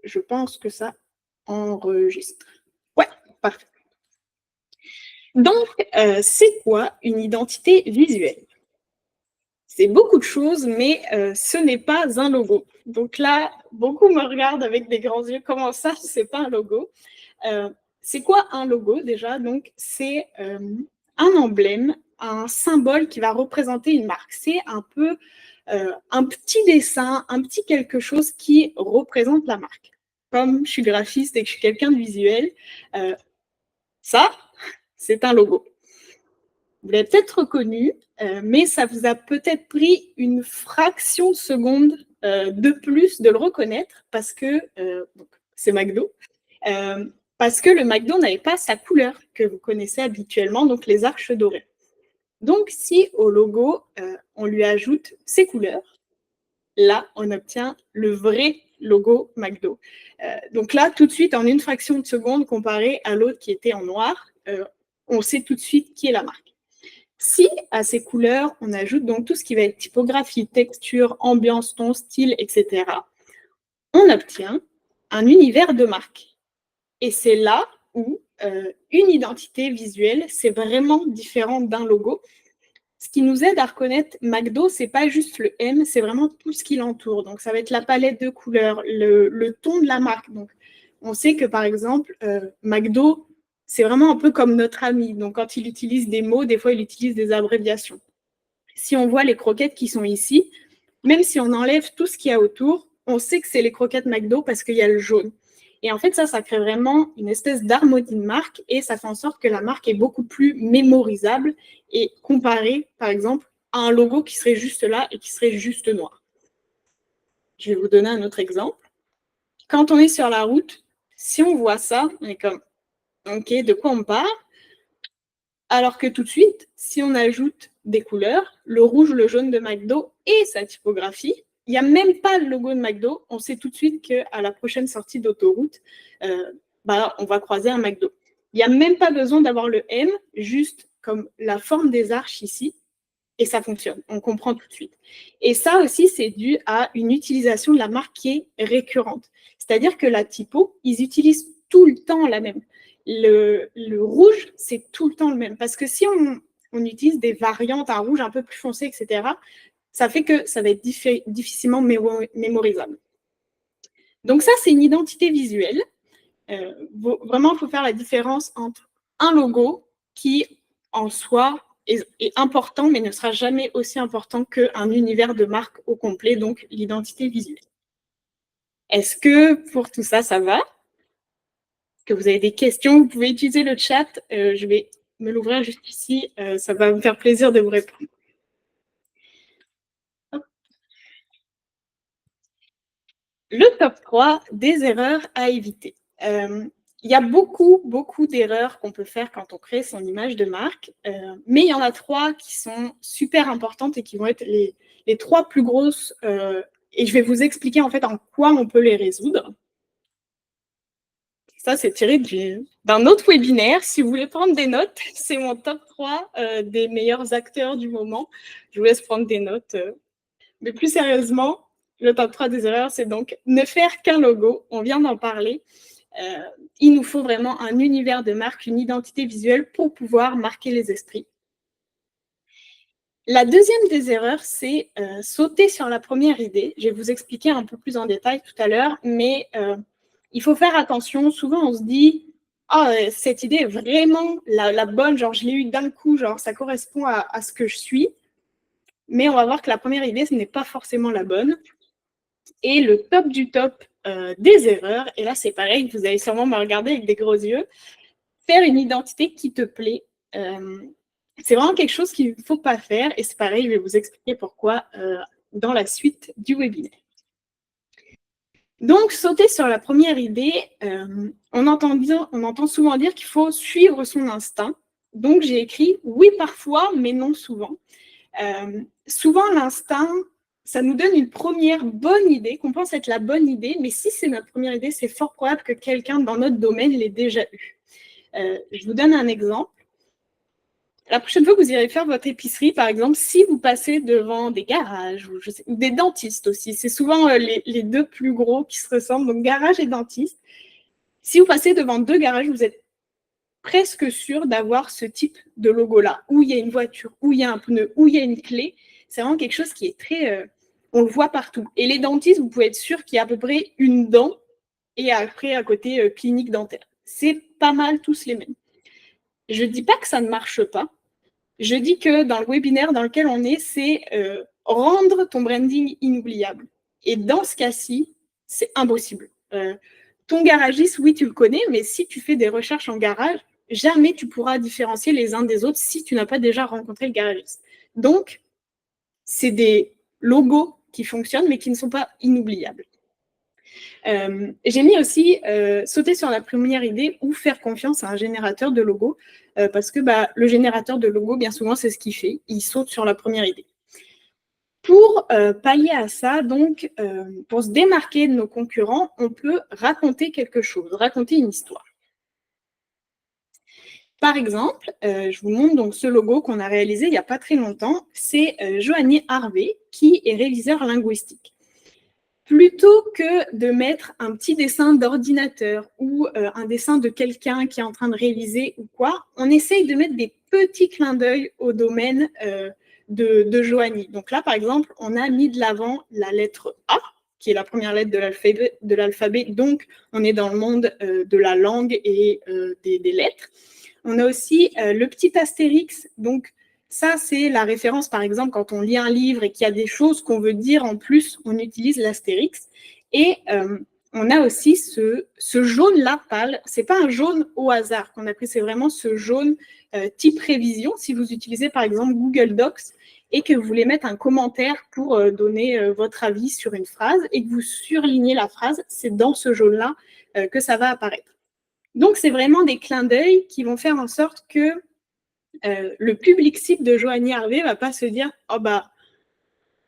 je pense que ça enregistre. Ouais, parfait. Donc, c'est quoi une identité visuelle? C'est beaucoup de choses, mais ce n'est pas un logo. Donc là, beaucoup me regardent avec des grands yeux. Comment ça, c'est pas un logo? C'est quoi un logo déjà? Donc, c'est un emblème, un symbole qui va représenter une marque. C'est un peu un petit dessin, un petit quelque chose qui représente la marque. Comme je suis graphiste et que je suis quelqu'un de visuel, ça, c'est un logo. Vous l'avez peut-être reconnu, mais ça vous a peut-être pris une fraction de seconde de plus de le reconnaître parce que c'est McDo. Parce que le McDo n'avait pas sa couleur que vous connaissez habituellement, donc les arches dorées. Donc, si au logo, on lui ajoute ses couleurs, là, on obtient le vrai logo McDo. Donc là, tout de suite, en une fraction de seconde, comparé à l'autre qui était en noir, on sait tout de suite qui est la marque. Si à ces couleurs, on ajoute donc tout ce qui va être typographie, texture, ambiance, ton, style, etc., on obtient un univers de marque. Et c'est là où une identité visuelle, c'est vraiment différent d'un logo. Ce qui nous aide à reconnaître McDo, c'est pas juste le M, c'est vraiment tout ce qui l'entoure. Donc, ça va être la palette de couleurs, le ton de la marque. Donc, on sait que, par exemple, McDo, c'est vraiment un peu comme notre ami. Donc, quand il utilise des mots, des fois, il utilise des abréviations. Si on voit les croquettes qui sont ici, même si on enlève tout ce qu'il y a autour, on sait que c'est les croquettes McDo parce qu'il y a le jaune. Et en fait, ça crée vraiment une espèce d'harmonie de marque et ça fait en sorte que la marque est beaucoup plus mémorisable et comparée, par exemple, à un logo qui serait juste là et qui serait juste noir. Je vais vous donner un autre exemple. Quand on est sur la route, si on voit ça, on est comme, OK, de quoi on parle? Alors que tout de suite, si on ajoute des couleurs, le rouge, le jaune de McDo et sa typographie, il n'y a même pas le logo de McDo, on sait tout de suite qu'à la prochaine sortie d'autoroute, on va croiser un McDo. Il n'y a même pas besoin d'avoir le M, juste comme la forme des arches ici, et ça fonctionne, on comprend tout de suite. Et ça aussi, c'est dû à une utilisation de la marque qui est récurrente. C'est-à-dire que la typo, ils utilisent tout le temps la même. Le rouge, c'est tout le temps le même. Parce que si on utilise des variantes, un rouge un peu plus foncé, etc., ça fait que ça va être difficilement mémorisable. Donc ça, c'est une identité visuelle. Vraiment, il faut faire la différence entre un logo qui, en soi, est important, mais ne sera jamais aussi important qu'un univers de marque au complet, donc l'identité visuelle. Est-ce que pour tout ça, ça va? Est-ce que vous avez des questions? Vous pouvez utiliser le chat. Je vais me l'ouvrir juste ici. Ça va me faire plaisir de vous répondre. Le top 3 des erreurs à éviter. Il y a beaucoup d'erreurs qu'on peut faire quand on crée son image de marque, mais il y en a 3 qui sont super importantes et qui vont être les 3 plus grosses, et je vais vous expliquer en fait en quoi on peut les résoudre. Ça, c'est tiré d'un autre webinaire. Si vous voulez prendre des notes, c'est mon top 3 des meilleurs acteurs du moment. Je vous laisse prendre des notes. Mais plus sérieusement, le top 3 des erreurs, c'est donc ne faire qu'un logo. On vient d'en parler. Il nous faut vraiment un univers de marque, une identité visuelle pour pouvoir marquer les esprits. La deuxième des erreurs, c'est sauter sur la première idée. Je vais vous expliquer un peu plus en détail tout à l'heure, mais il faut faire attention. Souvent, on se dit « Ah, cette idée est vraiment la bonne, genre je l'ai eue d'un coup, genre ça correspond à ce que je suis. » Mais on va voir que la première idée, ce n'est pas forcément la bonne. Et le top du top des erreurs, et là c'est pareil, vous allez sûrement me regarder avec des gros yeux, faire une identité qui te plaît. C'est vraiment quelque chose qu'il ne faut pas faire, et c'est pareil, je vais vous expliquer pourquoi dans la suite du webinaire. Donc, sauter sur la première idée, on entend souvent dire qu'il faut suivre son instinct. Donc, j'ai écrit « oui parfois, mais non souvent ». Souvent, l'instinct, ça nous donne une première bonne idée, qu'on pense être la bonne idée, mais si c'est notre première idée, c'est fort probable que quelqu'un dans notre domaine l'ait déjà eue. Je vous donne un exemple. la prochaine fois que vous irez faire votre épicerie, par exemple, si vous passez devant des garages ou des dentistes aussi, c'est souvent les deux plus gros qui se ressemblent, donc garage et dentiste. Si vous passez devant deux garages, vous êtes presque sûr d'avoir ce type de logo-là, où il y a une voiture, où il y a un pneu, où il y a une clé. C'est vraiment quelque chose qui est très... on le voit partout. Et les dentistes, vous pouvez être sûr qu'il y a à peu près une dent et après, à côté, clinique dentaire. C'est pas mal tous les mêmes. Je ne dis pas que ça ne marche pas. Je dis que dans le webinaire dans lequel on est, c'est rendre ton branding inoubliable. Et dans ce cas-ci, c'est impossible. Ton garagiste, oui, tu le connais, mais si tu fais des recherches en garage, jamais tu pourras différencier les uns des autres si tu n'as pas déjà rencontré le garagiste. Donc, c'est des logos qui fonctionnent, mais qui ne sont pas inoubliables. J'ai mis aussi sauter sur la première idée ou faire confiance à un générateur de logo parce que le générateur de logo, bien souvent, c'est ce qu'il fait. Il saute sur la première idée. Pour pallier à ça, donc, pour se démarquer de nos concurrents, on peut raconter quelque chose, raconter une histoire. Par exemple, je vous montre donc ce logo qu'on a réalisé il n'y a pas très longtemps. C'est Joanie Harvey, qui est réviseur linguistique. Plutôt que de mettre un petit dessin d'ordinateur ou un dessin de quelqu'un qui est en train de réviser ou quoi, on essaye de mettre des petits clins d'œil au domaine de Joanie. Donc là, par exemple, on a mis de l'avant la lettre A, qui est la première lettre de l'alphabet. Donc, on est dans le monde de la langue et des lettres. On a aussi le petit astérix. Donc, ça, c'est la référence, par exemple, quand on lit un livre et qu'il y a des choses qu'on veut dire en plus, on utilise l'astérix. Et on a aussi ce jaune-là pâle. Ce n'est pas un jaune au hasard qu'on a pris, c'est vraiment ce jaune type révision. Si vous utilisez, par exemple, Google Docs et que vous voulez mettre un commentaire pour donner votre avis sur une phrase et que vous surlignez la phrase, c'est dans ce jaune-là que ça va apparaître. Donc, c'est vraiment des clins d'œil qui vont faire en sorte que le public cible de Joanie Harvey ne va pas se dire « Oh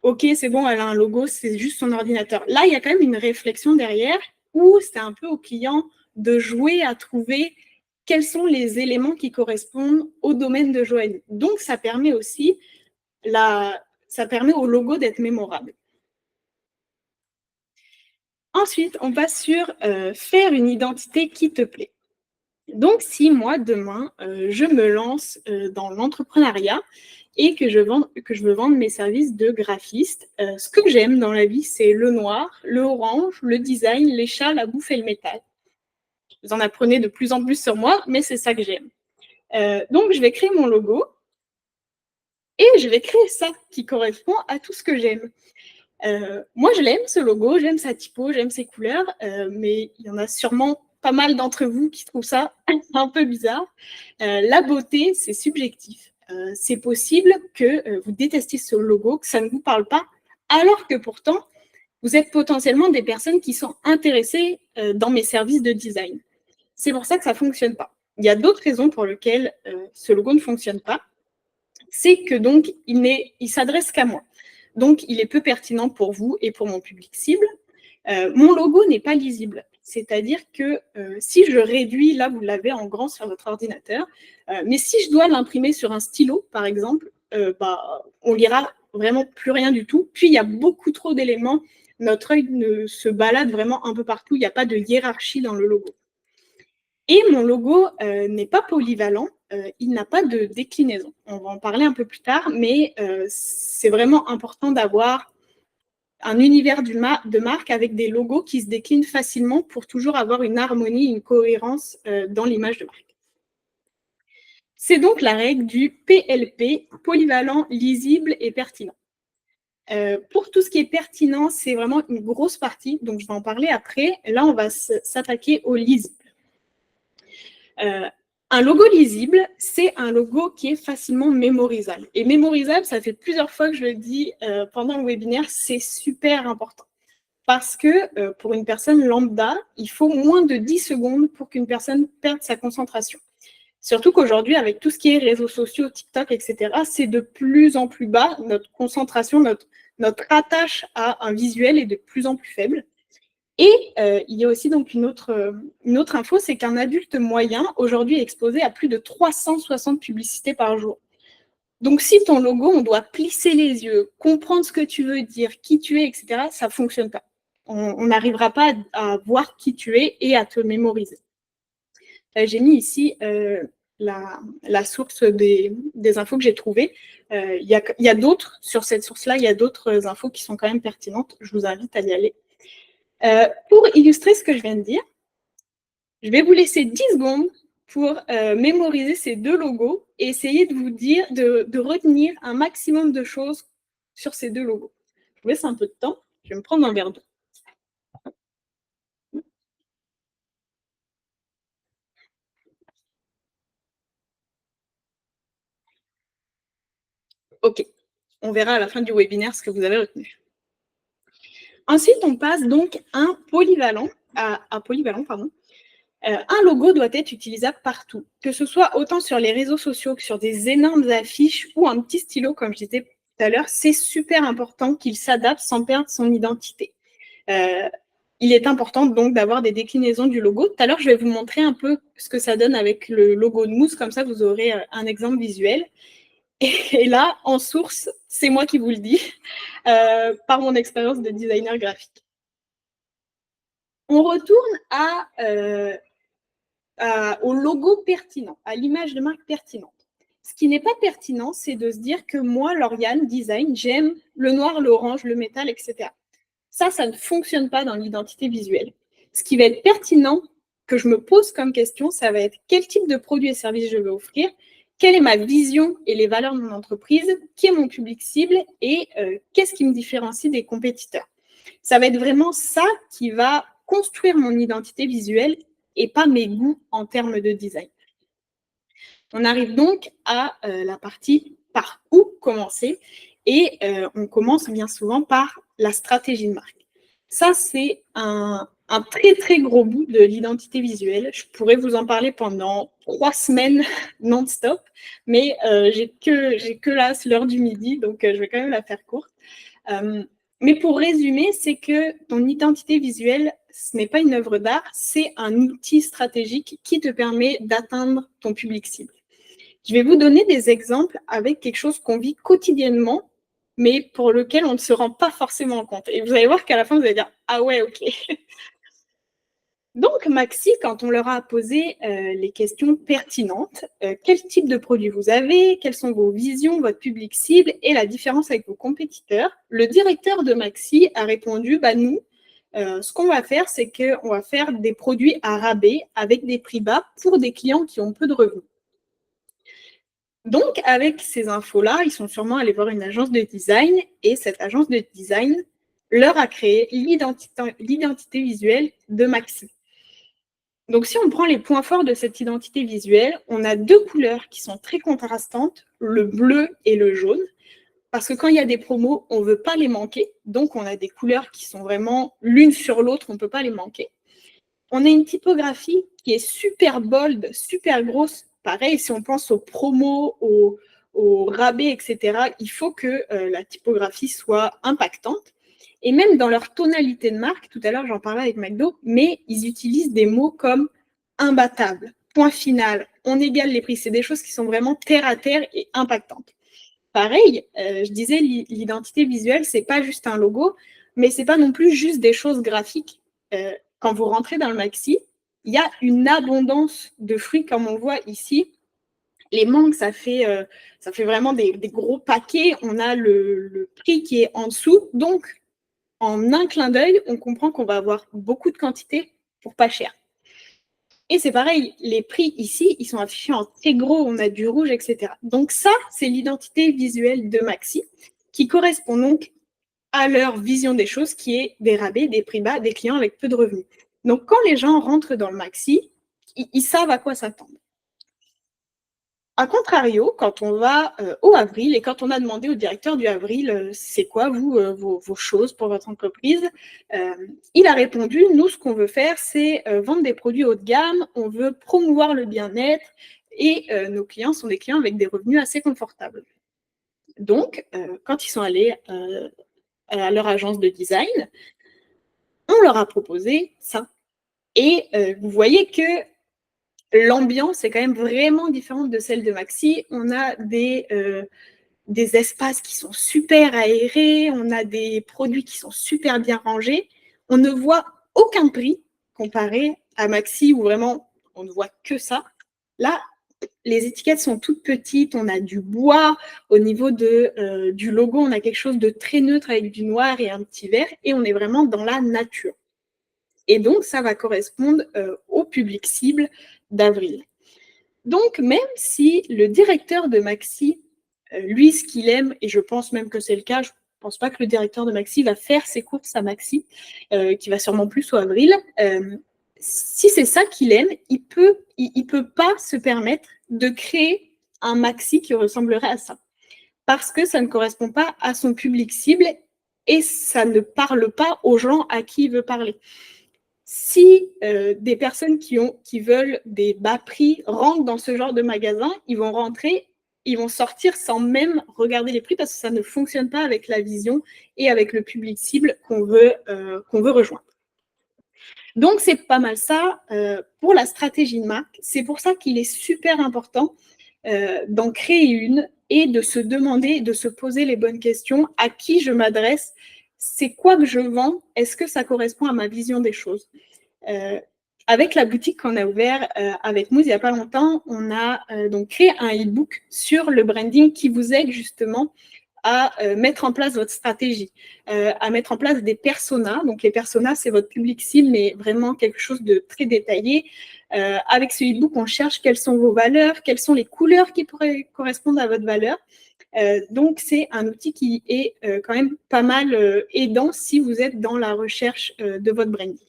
ok, c'est bon, elle a un logo, c'est juste son ordinateur ». Là, il y a quand même une réflexion derrière où c'est un peu au client de jouer à trouver quels sont les éléments qui correspondent au domaine de Joanie. Donc, ça permet aussi au logo d'être mémorable. Ensuite, on passe sur faire une identité qui te plaît. Donc, si moi, demain, je me lance dans l'entrepreneuriat et que je veux vendre mes services de graphiste, ce que j'aime dans la vie, c'est le noir, le orange, le design, les chats, la bouffe et le métal. Vous en apprenez de plus en plus sur moi, mais c'est ça que j'aime. Donc, je vais créer mon logo et je vais créer ça qui correspond à tout ce que j'aime. Moi, je l'aime, ce logo, j'aime sa typo, j'aime ses couleurs, mais il y en a sûrement pas mal d'entre vous qui trouvent ça un peu bizarre. La beauté, c'est subjectif. C'est possible que vous détestiez ce logo, que ça ne vous parle pas, alors que pourtant, vous êtes potentiellement des personnes qui sont intéressées dans mes services de design. C'est pour ça que ça ne fonctionne pas. Il y a d'autres raisons pour lesquelles ce logo ne fonctionne pas. C'est que donc, il s'adresse qu'à moi. Donc, il est peu pertinent pour vous et pour mon public cible. Mon logo n'est pas lisible. C'est-à-dire que si je réduis, là, vous l'avez en grand sur votre ordinateur, mais si je dois l'imprimer sur un stylo, par exemple, on lira vraiment plus rien du tout. Puis, il y a beaucoup trop d'éléments. Notre œil se balade vraiment un peu partout. Il n'y a pas de hiérarchie dans le logo. Et mon logo n'est pas polyvalent. Il n'a pas de déclinaison. On va en parler un peu plus tard, mais c'est vraiment important d'avoir un univers de marque avec des logos qui se déclinent facilement pour toujours avoir une harmonie, une cohérence dans l'image de marque. C'est donc la règle du PLP, polyvalent, lisible et pertinent. Pour tout ce qui est pertinent, c'est vraiment une grosse partie, donc je vais en parler après. Là, on va s'attaquer au lisible. Un logo lisible, c'est un logo qui est facilement mémorisable. Et mémorisable, ça fait plusieurs fois que je le dis pendant le webinaire, c'est super important. Parce que pour une personne lambda, il faut moins de 10 secondes pour qu'une personne perde sa concentration. Surtout qu'aujourd'hui, avec tout ce qui est réseaux sociaux, TikTok, etc., c'est de plus en plus bas. Notre concentration, notre attache à un visuel est de plus en plus faible. Et il y a aussi donc une autre info, c'est qu'un adulte moyen, aujourd'hui, est exposé à plus de 360 publicités par jour. Donc, si ton logo, on doit plisser les yeux, comprendre ce que tu veux dire, qui tu es, etc., ça ne fonctionne pas. On n'arrivera pas à voir qui tu es et à te mémoriser. J'ai mis ici la source des infos que j'ai trouvées. Il y a d'autres, sur cette source-là, il y a d'autres infos qui sont quand même pertinentes. Je vous invite à y aller. Pour illustrer ce que je viens de dire, je vais vous laisser 10 secondes pour mémoriser ces deux logos et essayer de vous dire, de retenir un maximum de choses sur ces deux logos. Je vous laisse un peu de temps. Je vais me prendre un verre d'eau. OK. On verra à la fin du webinaire ce que vous avez retenu. Ensuite, on passe donc à un polyvalent. Un logo doit être utilisable partout, que ce soit autant sur les réseaux sociaux que sur des énormes affiches ou un petit stylo, comme je disais tout à l'heure. C'est super important qu'il s'adapte sans perdre son identité. Il est important donc d'avoir des déclinaisons du logo. Tout à l'heure, je vais vous montrer un peu ce que ça donne avec le logo de Mousse, comme ça vous aurez un exemple visuel. Et là, en source, c'est moi qui vous le dis, par mon expérience de designer graphique. On retourne au logo pertinent, à l'image de marque pertinente. Ce qui n'est pas pertinent, c'est de se dire que moi, Lauriane, design, j'aime le noir, l'orange, le métal, etc. Ça ne fonctionne pas dans l'identité visuelle. Ce qui va être pertinent, que je me pose comme question, ça va être quel type de produits et services je vais offrir, quelle est ma vision et les valeurs de mon entreprise, qui est mon public cible et qu'est-ce qui me différencie des compétiteurs. Ça va être vraiment ça qui va construire mon identité visuelle et pas mes goûts en termes de design. On arrive donc à la partie par où commencer et on commence bien souvent par la stratégie de marque. Ça, c'est un très, très gros bout de l'identité visuelle. Je pourrais vous en parler pendant 3 semaines non-stop, mais j'ai que là, l'heure du midi, donc je vais quand même la faire courte. Mais pour résumer, c'est que ton identité visuelle, ce n'est pas une œuvre d'art, c'est un outil stratégique qui te permet d'atteindre ton public cible. Je vais vous donner des exemples avec quelque chose qu'on vit quotidiennement, mais pour lequel on ne se rend pas forcément compte. Et vous allez voir qu'à la fin, vous allez dire « Ah ouais, ok ». Donc, Maxi, quand on leur a posé les questions pertinentes, quel type de produit vous avez, quelles sont vos visions, votre public cible et la différence avec vos compétiteurs, le directeur de Maxi a répondu « Nous, ce qu'on va faire, c'est qu'on va faire des produits à rabais avec des prix bas pour des clients qui ont peu de revenus. » Donc, avec ces infos-là, ils sont sûrement allés voir une agence de design et cette agence de design leur a créé l'identité visuelle de Maxi. Donc, si on prend les points forts de cette identité visuelle, on a deux couleurs qui sont très contrastantes, le bleu et le jaune, parce que quand il y a des promos, on ne veut pas les manquer. Donc, on a des couleurs qui sont vraiment l'une sur l'autre, on ne peut pas les manquer. On a une typographie qui est super bold, super grosse. Pareil, si on pense aux promos, aux rabais, etc., il faut que la typographie soit impactante. Et même dans leur tonalité de marque, tout à l'heure j'en parlais avec McDo, mais ils utilisent des mots comme imbattable, point final, on égale les prix. C'est des choses qui sont vraiment terre à terre et impactantes. Pareil, je disais, l'identité visuelle, c'est pas juste un logo, mais c'est pas non plus juste des choses graphiques. Quand vous rentrez dans le Maxi, il y a une abondance de fruits, comme on voit ici. Les mangues, ça fait vraiment des gros paquets. On a le prix qui est en dessous. Donc, en un clin d'œil, on comprend qu'on va avoir beaucoup de quantité pour pas cher. Et c'est pareil, les prix ici, ils sont affichés en très gros, on a du rouge, etc. Donc ça, c'est l'identité visuelle de Maxi, qui correspond donc à leur vision des choses, qui est des rabais, des prix bas, des clients avec peu de revenus. Donc quand les gens rentrent dans le Maxi, ils savent à quoi s'attendre. A contrario, quand on va au Avril et quand on a demandé au directeur du Avril c'est quoi vos choses pour votre entreprise, il a répondu nous ce qu'on veut faire c'est vendre des produits haut de gamme, on veut promouvoir le bien-être et nos clients sont des clients avec des revenus assez confortables. Donc quand ils sont allés à leur agence de design, on leur a proposé ça. Et vous voyez que l'ambiance est quand même vraiment différente de celle de Maxi. On a des espaces qui sont super aérés, on a des produits qui sont super bien rangés. On ne voit aucun prix comparé à Maxi où vraiment on ne voit que ça. Là, les étiquettes sont toutes petites, on a du bois. Au niveau du logo, on a quelque chose de très neutre avec du noir et un petit vert, et on est vraiment dans la nature. Et donc, ça va correspondre au public cible d'Avril. Donc, même si le directeur de Maxi, lui, ce qu'il aime, et je pense même que c'est le cas, je ne pense pas que le directeur de Maxi va faire ses courses à Maxi, qui va sûrement plus au Avril. Si c'est ça qu'il aime, il peut pas se permettre de créer un Maxi qui ressemblerait à ça. Parce que ça ne correspond pas à son public cible et ça ne parle pas aux gens à qui il veut parler. Si des personnes qui veulent des bas prix rentrent dans ce genre de magasin, ils vont rentrer, ils vont sortir sans même regarder les prix parce que ça ne fonctionne pas avec la vision et avec le public cible qu'on veut rejoindre. Donc, c'est pas mal ça pour la stratégie de marque. C'est pour ça qu'il est super important d'en créer une et de se demander, de se poser les bonnes questions. À qui je m'adresse? C'est quoi que je vends? Est-ce que ça correspond à ma vision des choses? Avec la boutique qu'on a ouverte avec Mouze il n'y a pas longtemps, on a donc créé un e-book sur le branding qui vous aide justement à mettre en place votre stratégie, à mettre en place des personas. Donc, les personas, c'est votre public cible, mais vraiment quelque chose de très détaillé. Avec ce e-book, on cherche quelles sont vos valeurs, quelles sont les couleurs qui pourraient correspondre à votre valeur. Donc, c'est un outil qui est quand même pas mal aidant si vous êtes dans la recherche de votre branding.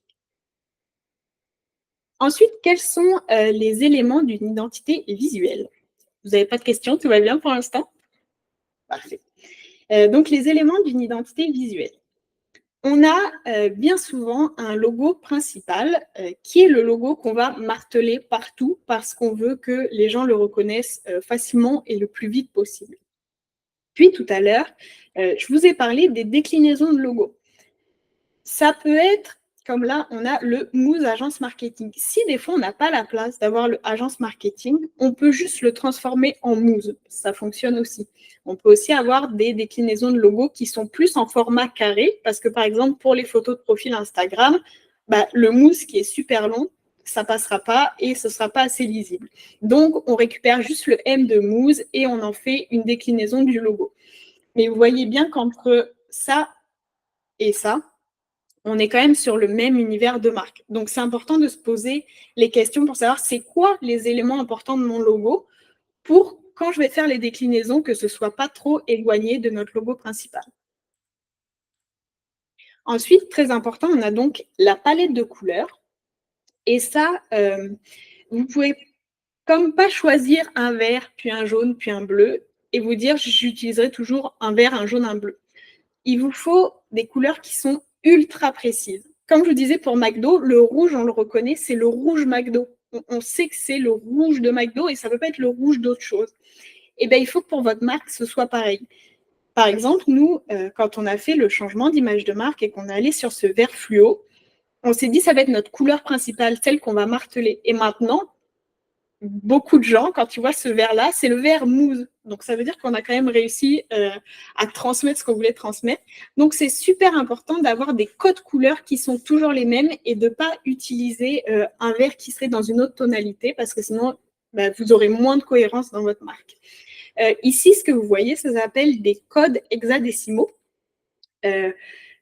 Ensuite, quels sont les éléments d'une identité visuelle? Vous n'avez pas de questions, tout va bien pour l'instant? Parfait. Donc, les éléments d'une identité visuelle. On a bien souvent un logo principal qui est le logo qu'on va marteler partout parce qu'on veut que les gens le reconnaissent facilement et le plus vite possible. Puis, tout à l'heure, je vous ai parlé des déclinaisons de logos. Ça peut être, comme là, on a le Mouze Agence Marketing. Si des fois, on n'a pas la place d'avoir le Agence Marketing, on peut juste le transformer en Mouze. Ça fonctionne aussi. On peut aussi avoir des déclinaisons de logos qui sont plus en format carré, parce que, par exemple, pour les photos de profil Instagram, le Mouze qui est super long, ça ne passera pas et ce ne sera pas assez lisible. Donc, on récupère juste le M de Mouze et on en fait une déclinaison du logo. Mais vous voyez bien qu'entre ça et ça, on est quand même sur le même univers de marque. Donc, c'est important de se poser les questions pour savoir c'est quoi les éléments importants de mon logo pour, quand je vais faire les déclinaisons, que ce ne soit pas trop éloigné de notre logo principal. Ensuite, très important, on a donc la palette de couleurs. Et ça, vous pouvez comme pas choisir un vert, puis un jaune, puis un bleu, et vous dire j'utiliserai toujours un vert, un jaune, un bleu. Il vous faut des couleurs qui sont ultra précises. Comme je vous disais pour McDo, le rouge, on le reconnaît, c'est le rouge McDo. On sait que c'est le rouge de McDo et ça ne peut pas être le rouge d'autre chose. Et bien, il faut que pour votre marque, ce soit pareil. Par exemple, nous, quand on a fait le changement d'image de marque et qu'on est allé sur ce vert fluo, on s'est dit ça va être notre couleur principale, celle qu'on va marteler. Et maintenant, beaucoup de gens, quand ils voient ce vert-là, c'est le vert mousse. Donc, ça veut dire qu'on a quand même réussi à transmettre ce qu'on voulait transmettre. Donc, c'est super important d'avoir des codes couleurs qui sont toujours les mêmes et de ne pas utiliser un vert qui serait dans une autre tonalité parce que sinon, vous aurez moins de cohérence dans votre marque. Ici, ce que vous voyez, ça s'appelle des codes hexadécimaux.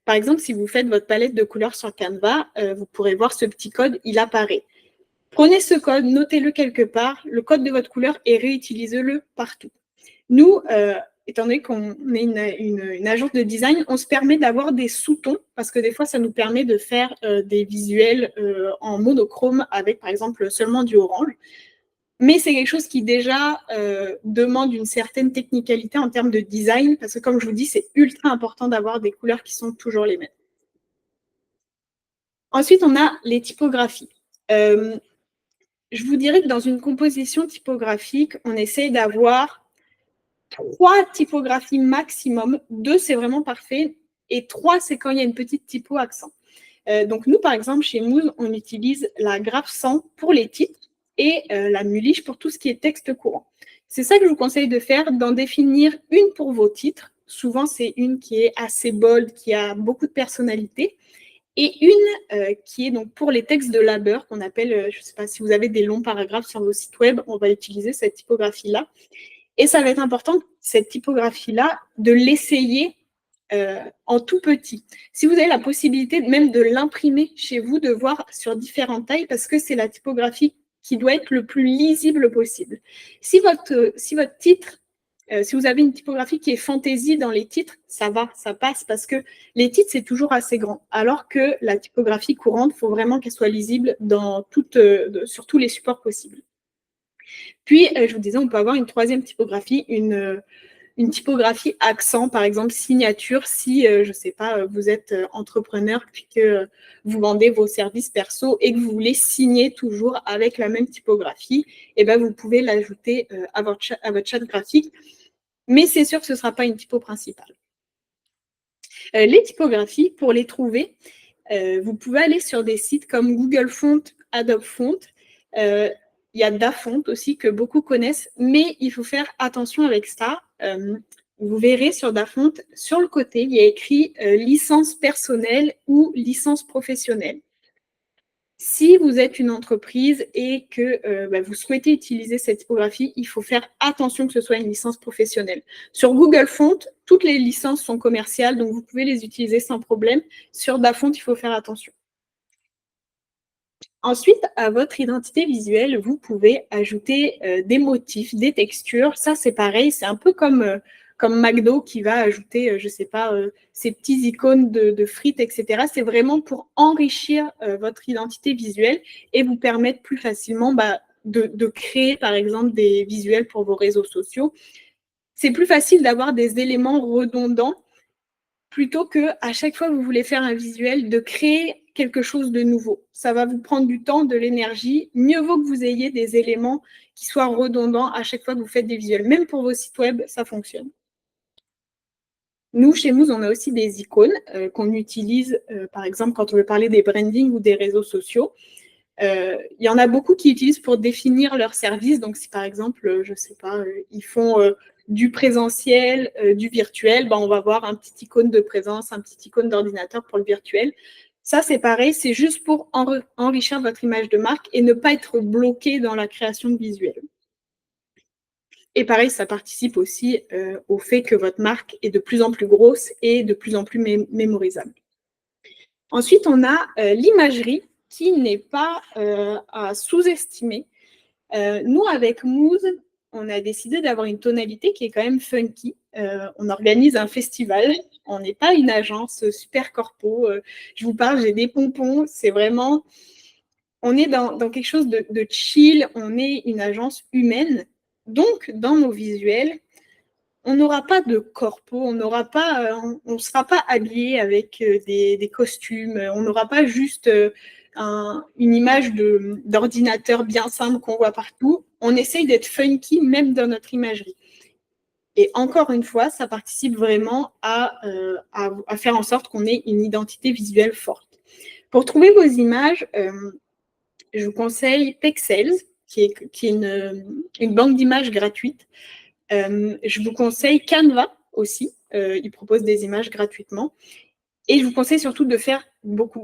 Par exemple, si vous faites votre palette de couleurs sur Canva, vous pourrez voir ce petit code, il apparaît. Prenez ce code, notez-le quelque part, le code de votre couleur et réutilisez-le partout. Nous, étant donné qu'on est une agence de design, on se permet d'avoir des sous-tons parce que des fois, ça nous permet de faire des visuels en monochrome avec, par exemple, seulement du orange. Mais c'est quelque chose qui déjà demande une certaine technicalité en termes de design parce que, comme je vous dis, c'est ultra important d'avoir des couleurs qui sont toujours les mêmes. Ensuite, on a les typographies. Je vous dirais que dans une composition typographique, on essaye d'avoir 3 typographies maximum. 2, c'est vraiment parfait. Et 3, c'est quand il y a une petite typo accent. Donc, nous, par exemple, chez Mouze, on utilise la graphe 100 pour les titres et la Muliche pour tout ce qui est texte courant. C'est ça que je vous conseille de faire, d'en définir une pour vos titres. Souvent, c'est une qui est assez bold, qui a beaucoup de personnalité, et une qui est donc pour les textes de labeur, qu'on appelle, je ne sais pas si vous avez des longs paragraphes sur vos sites web, on va utiliser cette typographie-là. Et ça va être important, cette typographie-là, de l'essayer en tout petit. Si vous avez la possibilité même de l'imprimer chez vous, de voir sur différentes tailles, parce que c'est la typographie qui doit être le plus lisible possible. Si votre titre, si vous avez une typographie qui est fantaisie dans les titres, ça va, ça passe, parce que les titres, c'est toujours assez grand. Alors que la typographie courante, il faut vraiment qu'elle soit lisible sur tous les supports possibles. Puis, je vous disais, on peut avoir une troisième typographie, une typographie accent, par exemple signature, si, je ne sais pas, vous êtes entrepreneur puis que vous vendez vos services perso et que vous voulez signer toujours avec la même typographie, et ben vous pouvez l'ajouter à votre chat graphique, mais c'est sûr que ce ne sera pas une typo principale. Les typographies, pour les trouver, vous pouvez aller sur des sites comme Google Font, Adobe Font. Il y a Dafont aussi que beaucoup connaissent, mais il faut faire attention avec ça. Vous verrez sur Dafont, sur le côté, il y a écrit licence personnelle ou licence professionnelle. Si vous êtes une entreprise et que vous souhaitez utiliser cette typographie, il faut faire attention que ce soit une licence professionnelle. Sur Google Font, toutes les licences sont commerciales, donc vous pouvez les utiliser sans problème. Sur Dafont, il faut faire attention. Ensuite, à votre identité visuelle, vous pouvez ajouter des motifs, des textures. Ça, c'est pareil, c'est un peu comme McDo qui va ajouter, je ne sais pas, ces petits icônes de frites, etc. C'est vraiment pour enrichir votre identité visuelle et vous permettre plus facilement de créer, par exemple, des visuels pour vos réseaux sociaux. C'est plus facile d'avoir des éléments redondants plutôt qu'à chaque fois que vous voulez faire un visuel, de créer quelque chose de nouveau. Ça va vous prendre du temps, de l'énergie. Mieux vaut que vous ayez des éléments qui soient redondants à chaque fois que vous faites des visuels. Même pour vos sites web, ça fonctionne. Nous, chez Mouze, on a aussi des icônes qu'on utilise, par exemple, quand on veut parler des brandings ou des réseaux sociaux. Il y en a beaucoup qui utilisent pour définir leur service. Donc, si par exemple, je ne sais pas, ils font du présentiel, du virtuel, on va voir un petit icône de présence, un petit icône d'ordinateur pour le virtuel. Ça, c'est pareil, c'est juste pour enrichir votre image de marque et ne pas être bloqué dans la création de visuels. Et pareil, ça participe aussi au fait que votre marque est de plus en plus grosse et de plus en plus mémorisable. Ensuite, on a l'imagerie qui n'est pas à sous-estimer. Nous, avec Mouze, on a décidé d'avoir une tonalité qui est quand même funky. On organise un festival. On n'est pas une agence super corpo. Je vous parle, j'ai des pompons. C'est vraiment... On est dans quelque chose de chill. On est une agence humaine. Donc, dans nos visuels, on n'aura pas de corpo, on ne sera pas habillé avec des costumes, on n'aura pas juste une image d'ordinateur bien simple qu'on voit partout. On essaye d'être funky même dans notre imagerie. Et encore une fois, ça participe vraiment à faire en sorte qu'on ait une identité visuelle forte. Pour trouver vos images, je vous conseille Pexels, qui est une banque d'images gratuite. Je vous conseille Canva aussi. Il propose des images gratuitement. Et je vous conseille surtout de faire beaucoup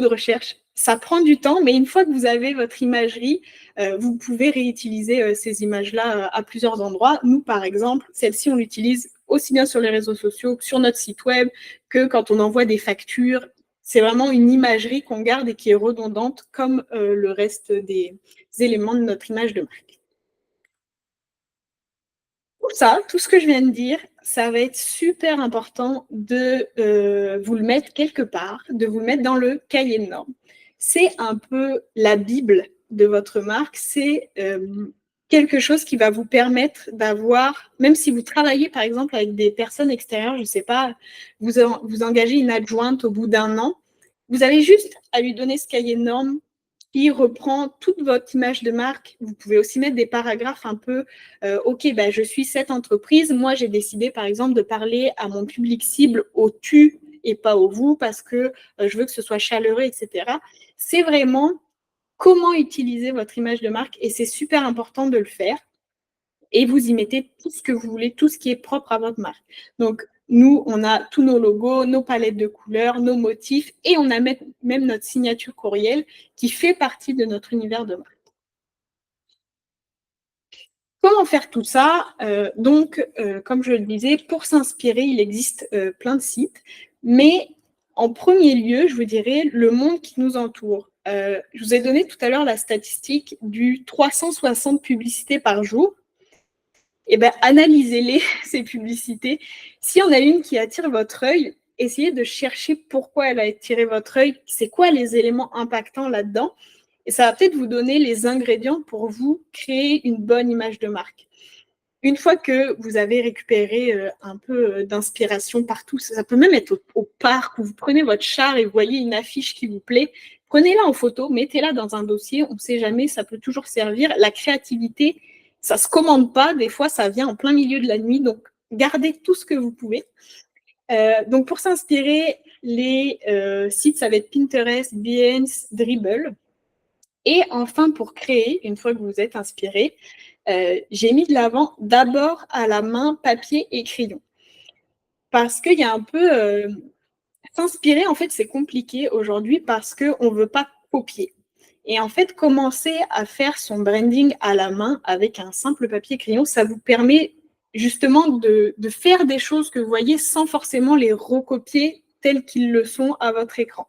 de recherches. Ça prend du temps, mais une fois que vous avez votre imagerie, vous pouvez réutiliser ces images-là à plusieurs endroits. Nous, par exemple, celle-ci, on l'utilise aussi bien sur les réseaux sociaux que sur notre site web, que quand on envoie des factures. C'est vraiment une imagerie qu'on garde et qui est redondante comme le reste des éléments de notre image de marque. Ça, tout ce que je viens de dire, ça va être super important de vous le mettre quelque part, de vous le mettre dans le cahier de normes. C'est un peu la Bible de votre marque, c'est quelque chose qui va vous permettre d'avoir, même si vous travaillez par exemple avec des personnes extérieures, je ne sais pas, vous engagez une adjointe au bout d'un an, vous avez juste à lui donner ce cahier de normes qui reprend toute votre image de marque. Vous pouvez aussi mettre des paragraphes un peu OK, je suis cette entreprise. Moi, j'ai décidé, par exemple, de parler à mon public cible au tu et pas au vous parce que je veux que ce soit chaleureux, etc. C'est vraiment comment utiliser votre image de marque et c'est super important de le faire. Et vous y mettez tout ce que vous voulez, tout ce qui est propre à votre marque. Donc, nous, on a tous nos logos, nos palettes de couleurs, nos motifs et on a même notre signature courriel qui fait partie de notre univers de marque. Comment faire tout ça? Comme je le disais, pour s'inspirer, il existe plein de sites, mais en premier lieu, je vous dirais le monde qui nous entoure. Je vous ai donné tout à l'heure la statistique du 360 publicités par jour. Eh ben, analysez-les, ces publicités. S'il y en a une qui attire votre œil, essayez de chercher pourquoi elle a attiré votre œil, c'est quoi les éléments impactants là-dedans, et ça va peut-être vous donner les ingrédients pour vous créer une bonne image de marque. Une fois que vous avez récupéré un peu d'inspiration partout, ça peut même être au parc où vous prenez votre char et vous voyez une affiche qui vous plaît, prenez-la en photo, mettez-la dans un dossier, on ne sait jamais, ça peut toujours servir. La créativité, ça ne se commande pas, des fois ça vient en plein milieu de la nuit, donc gardez tout ce que vous pouvez. Donc pour s'inspirer, les sites, ça va être Pinterest, Behance, Dribbble. Et enfin, pour créer, une fois que vous êtes inspiré, j'ai mis de l'avant d'abord à la main papier et crayon. Parce qu'il y a un peu... s'inspirer, en fait, c'est compliqué aujourd'hui parce qu'on ne veut pas copier. Et en fait, commencer à faire son branding à la main avec un simple papier crayon, ça vous permet justement de faire des choses que vous voyez sans forcément les recopier tels qu'ils le sont à votre écran.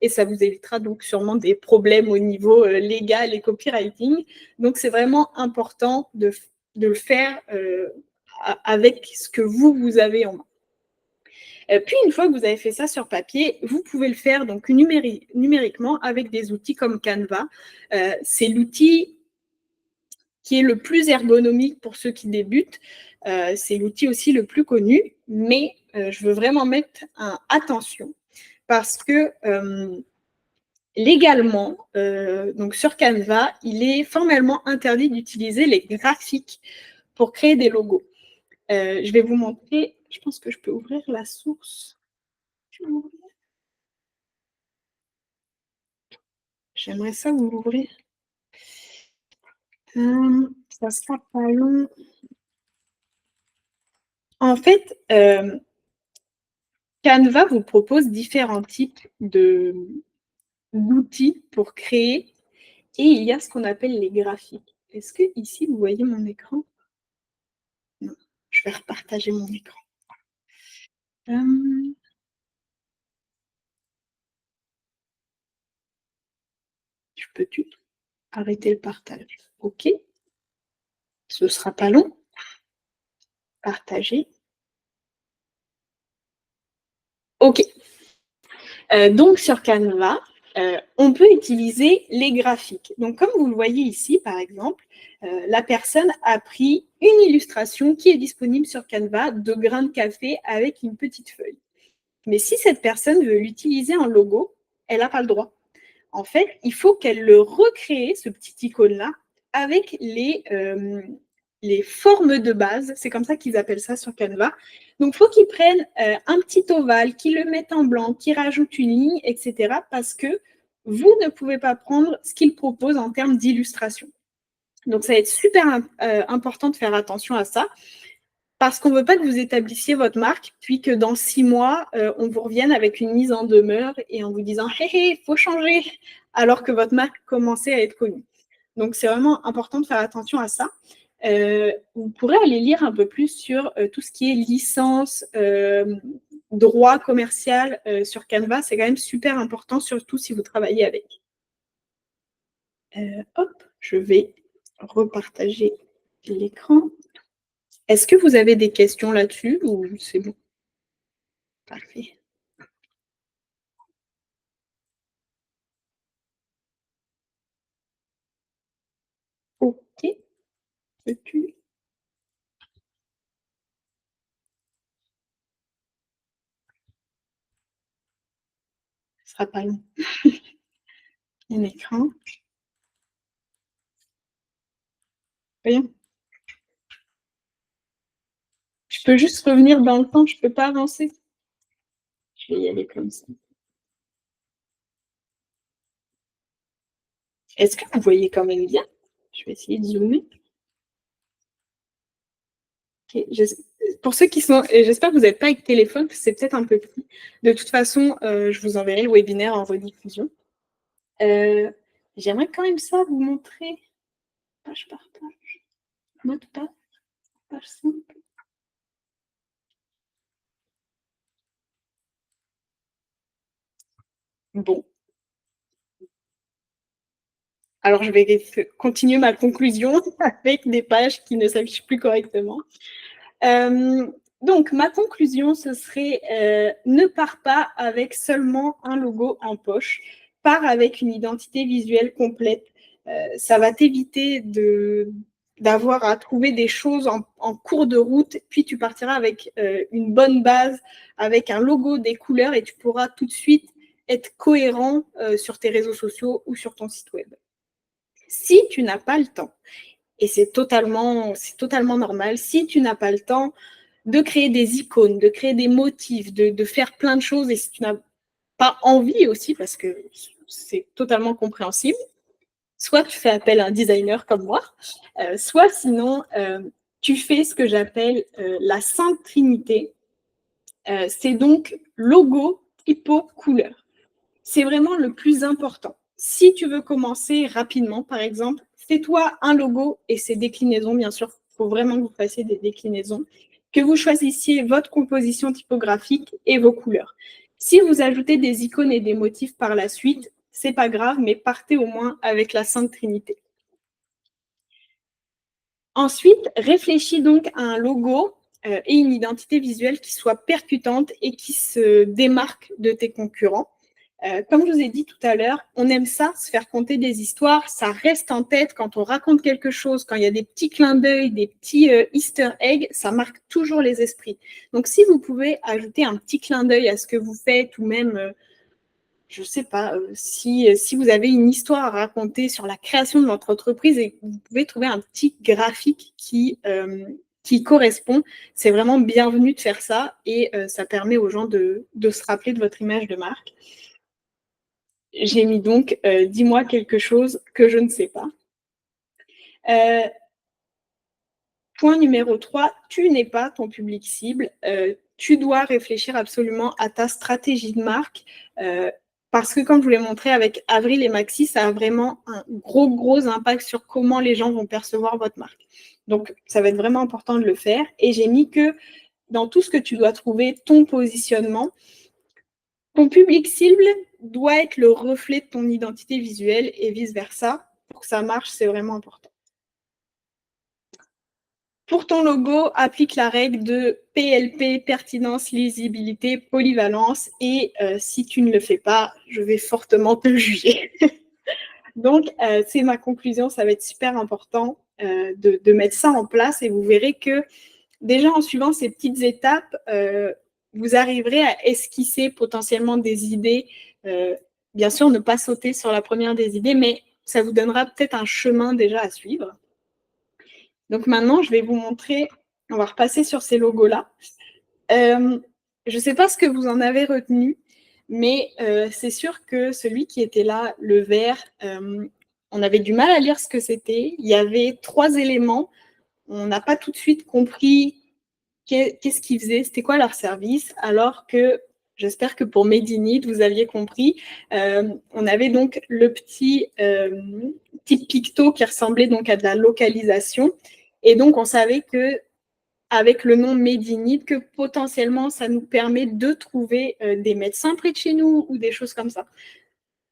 Et ça vous évitera donc sûrement des problèmes au niveau légal et copywriting. Donc, c'est vraiment important de le faire avec ce que vous avez en main. Puis, une fois que vous avez fait ça sur papier, vous pouvez le faire donc numériquement avec des outils comme Canva. C'est l'outil qui est le plus ergonomique pour ceux qui débutent. C'est l'outil aussi le plus connu, mais je veux vraiment mettre attention parce que légalement, donc sur Canva, il est formellement interdit d'utiliser les graphiques pour créer des logos. Je vais vous montrer, je pense que je peux ouvrir la source. J'aimerais ça vous l'ouvrir. Ça sera pas long. En fait, Canva vous propose différents types d'outils pour créer et il y a ce qu'on appelle les graphiques. Est-ce que ici vous voyez mon écran? Non, je vais repartager mon écran. Je peux-tu arrêter le partage? OK. Ce sera pas long. Partager. OK. Donc sur Canva, on peut utiliser les graphiques. Donc comme vous le voyez ici, par exemple, la personne a pris une illustration qui est disponible sur Canva de grains de café avec une petite feuille. Mais si cette personne veut l'utiliser en logo, elle n'a pas le droit. En fait, il faut qu'elle le recrée, ce petit icône-là, avec les formes de base. C'est comme ça qu'ils appellent ça sur Canva. Donc, il faut qu'ils prennent un petit ovale, qu'ils le mettent en blanc, qu'ils rajoutent une ligne, etc. Parce que vous ne pouvez pas prendre ce qu'ils proposent en termes d'illustration. Donc, ça va être super important de faire attention à ça parce qu'on ne veut pas que vous établissiez votre marque, puis que dans 6 mois, on vous revienne avec une mise en demeure et en vous disant « Hé, hé, il faut changer », alors que votre marque commençait à être connue. Donc, c'est vraiment important de faire attention à ça. Vous pourrez aller lire un peu plus sur tout ce qui est licence, droit commercial sur Canva. C'est quand même super important, surtout si vous travaillez avec. Hop, je vais repartager l'écran. Est-ce que vous avez des questions là-dessus ou c'est bon? Parfait. OK. Peux-tu? Ce sera pas long. Un écran. Rien. Je peux juste revenir dans le temps, je peux pas avancer. Je vais y aller comme ça. Est-ce que vous voyez quand même bien? Je vais essayer de zoomer. Okay. Pour ceux qui sont, j'espère que vous n'êtes pas avec téléphone, parce que c'est peut-être un peu petit. De toute façon, je vous enverrai le webinaire en rediffusion. J'aimerais quand même ça vous montrer. Page par page. Mot de passe. Page simple. Bon. Alors, je vais continuer ma conclusion avec des pages qui ne s'affichent plus correctement. Donc, ma conclusion, ce serait ne pars pas avec seulement un logo en poche, pars avec une identité visuelle complète. Ça va t'éviter d'avoir à trouver des choses en cours de route, puis tu partiras avec une bonne base, avec un logo, des couleurs, et tu pourras tout de suite être cohérent sur tes réseaux sociaux ou sur ton site web. Si tu n'as pas le temps, et c'est totalement normal, si tu n'as pas le temps de créer des icônes, de créer des motifs, de faire plein de choses, et si tu n'as pas envie aussi, parce que c'est totalement compréhensible, soit tu fais appel à un designer comme moi, soit sinon, tu fais ce que j'appelle la Sainte Trinité. C'est donc logo, typo, couleur. C'est vraiment le plus important. Si tu veux commencer rapidement, par exemple, fais-toi un logo et ses déclinaisons, bien sûr. Il faut vraiment que vous fassiez des déclinaisons, que vous choisissiez votre composition typographique et vos couleurs. Si vous ajoutez des icônes et des motifs par la suite, c'est pas grave, mais partez au moins avec la Sainte Trinité. Ensuite, réfléchis donc à un logo et une identité visuelle qui soit percutante et qui se démarque de tes concurrents. Comme je vous ai dit tout à l'heure, on aime ça, se faire conter des histoires, ça reste en tête quand on raconte quelque chose, quand il y a des petits clins d'œil, des petits easter eggs, ça marque toujours les esprits. Donc si vous pouvez ajouter un petit clin d'œil à ce que vous faites, ou même, je ne sais pas, si vous avez une histoire à raconter sur la création de votre entreprise et que vous pouvez trouver un petit graphique qui correspond, c'est vraiment bienvenu de faire ça et ça permet aux gens de se rappeler de votre image de marque. J'ai mis donc dis-moi quelque chose que je ne sais pas. Point numéro 3, tu n'es pas ton public cible. Tu dois réfléchir absolument à ta stratégie de marque parce que, comme je vous l'ai montré avec Avril et Maxi, ça a vraiment un gros impact sur comment les gens vont percevoir votre marque. Donc, ça va être vraiment important de le faire. Et j'ai mis que dans tout ce que tu dois trouver, ton positionnement, ton public cible doit être le reflet de ton identité visuelle et vice-versa. Pour que ça marche, c'est vraiment important. Pour ton logo, applique la règle de PLP, pertinence, lisibilité, polyvalence. Et si tu ne le fais pas, je vais fortement te juger. Donc, c'est ma conclusion. Ça va être super important de mettre ça en place. Et vous verrez que déjà, en suivant ces petites étapes, vous arriverez à esquisser potentiellement des idées. Bien sûr, ne pas sauter sur la première des idées, mais ça vous donnera peut-être un chemin déjà à suivre. Donc maintenant, je vais vous montrer, on va repasser sur ces logos-là. Je ne sais pas ce que vous en avez retenu, mais c'est sûr que celui qui était là, le vert, on avait du mal à lire ce que c'était. Il y avait 3 éléments. On n'a pas tout de suite compris qu'est-ce qu'ils faisaient, c'était quoi leur service, alors que j'espère que pour Made in It, vous aviez compris. On avait donc le petit picto qui ressemblait donc à de la localisation. Et donc, on savait que avec le nom Made in It, que potentiellement, ça nous permet de trouver des médecins près de chez nous ou des choses comme ça.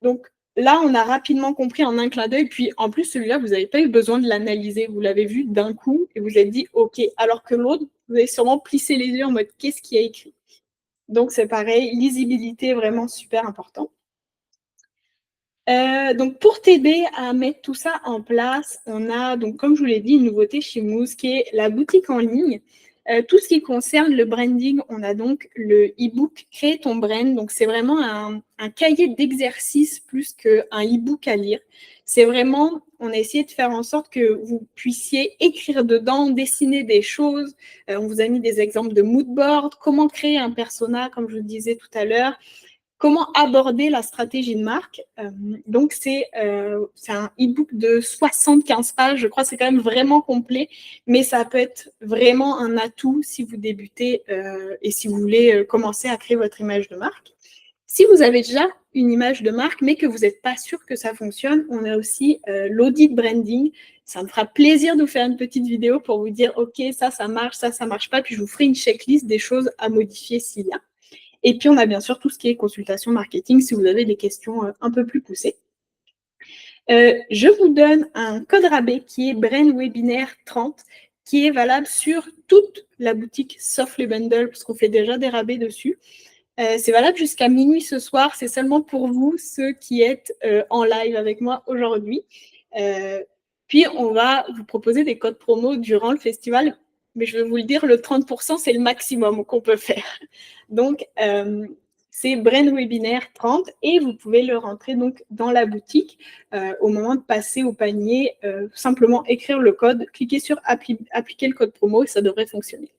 Donc, là, on a rapidement compris en un clin d'œil. Puis, en plus, celui-là, vous n'avez pas eu besoin de l'analyser. Vous l'avez vu d'un coup et vous avez dit « OK ». Alors que l'autre, vous avez sûrement plissé les yeux en mode « Qu'est-ce qu'il y a écrit ?» Donc, c'est pareil. Lisibilité est vraiment super important. Donc, pour t'aider à mettre tout ça en place, on a, donc, comme je vous l'ai dit, une nouveauté chez Mousse qui est la boutique en ligne. Tout ce qui concerne le branding, on a donc le e-book Créer ton brand. Donc, c'est vraiment un cahier d'exercice plus qu'un e-book à lire. C'est vraiment, on a essayé de faire en sorte que vous puissiez écrire dedans, dessiner des choses. On vous a mis des exemples de mood board, comment créer un persona, comme je vous disais tout à l'heure, comment aborder la stratégie de marque. Donc, c'est un e-book de 75 pages. Je crois que c'est quand même vraiment complet, mais ça peut être vraiment un atout si vous débutez et si vous voulez commencer à créer votre image de marque. Si vous avez déjà une image de marque, mais que vous n'êtes pas sûr que ça fonctionne, on a aussi l'audit branding. Ça me fera plaisir de vous faire une petite vidéo pour vous dire, OK, ça marche, ça marche pas. Puis je vous ferai une checklist des choses à modifier s'il y a. Et puis, on a bien sûr tout ce qui est consultation marketing si vous avez des questions un peu plus poussées. Je vous donne un code rabais qui est BrainWebinaire 30, qui est valable sur toute la boutique, sauf les bundles, parce qu'on fait déjà des rabais dessus. C'est valable jusqu'à minuit ce soir. C'est seulement pour vous, ceux qui êtes en live avec moi aujourd'hui. Puis, on va vous proposer des codes promo durant le festival. Mais je vais vous le dire, le 30%, c'est le maximum qu'on peut faire. Donc, c'est BrainWebinaire 30 et vous pouvez le rentrer donc dans la boutique au moment de passer au panier. Simplement écrire le code, cliquer sur appliquer le code promo et ça devrait fonctionner.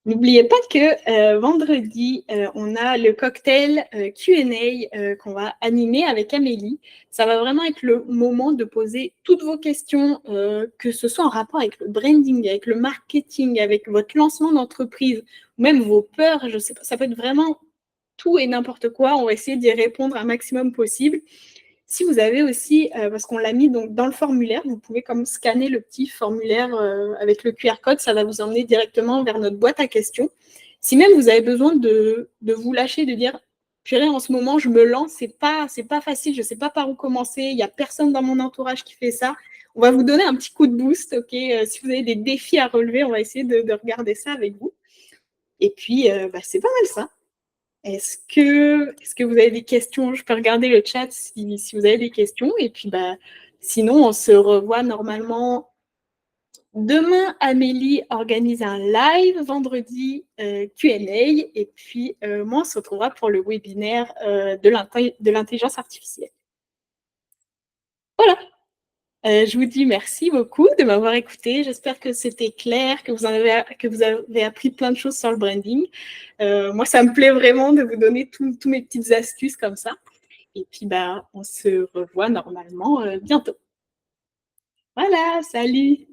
N'oubliez pas que vendredi, on a le cocktail Q&A qu'on va animer avec Amélie. Ça va vraiment être le moment de poser toutes vos questions, que ce soit en rapport avec le branding, avec le marketing, avec votre lancement d'entreprise, même vos peurs, je sais pas, ça peut être vraiment tout et n'importe quoi. On va essayer d'y répondre un maximum possible. Si vous avez aussi, parce qu'on l'a mis donc dans le formulaire, vous pouvez comme scanner le petit formulaire avec le QR code, ça va vous emmener directement vers notre boîte à questions. Si même vous avez besoin de vous lâcher, de dire « Purée, en ce moment, je me lance, c'est pas facile, je ne sais pas par où commencer, il n'y a personne dans mon entourage qui fait ça. » On va vous donner un petit coup de boost, ok. Si vous avez des défis à relever, on va essayer de regarder ça avec vous. Et puis, c'est pas mal ça. Est-ce que vous avez des questions? Je peux regarder le chat si vous avez des questions. Et puis, sinon, on se revoit normalement demain. Amélie organise un live, vendredi Q&A. Et puis, moi, on se retrouvera pour le webinaire de l'intelligence artificielle. Voilà. Je vous dis merci beaucoup de m'avoir écouté. J'espère que c'était clair, que vous avez appris plein de choses sur le branding. Moi, ça me plaît vraiment de vous donner tous mes petites astuces comme ça. Et puis, on se revoit normalement bientôt. Voilà, salut!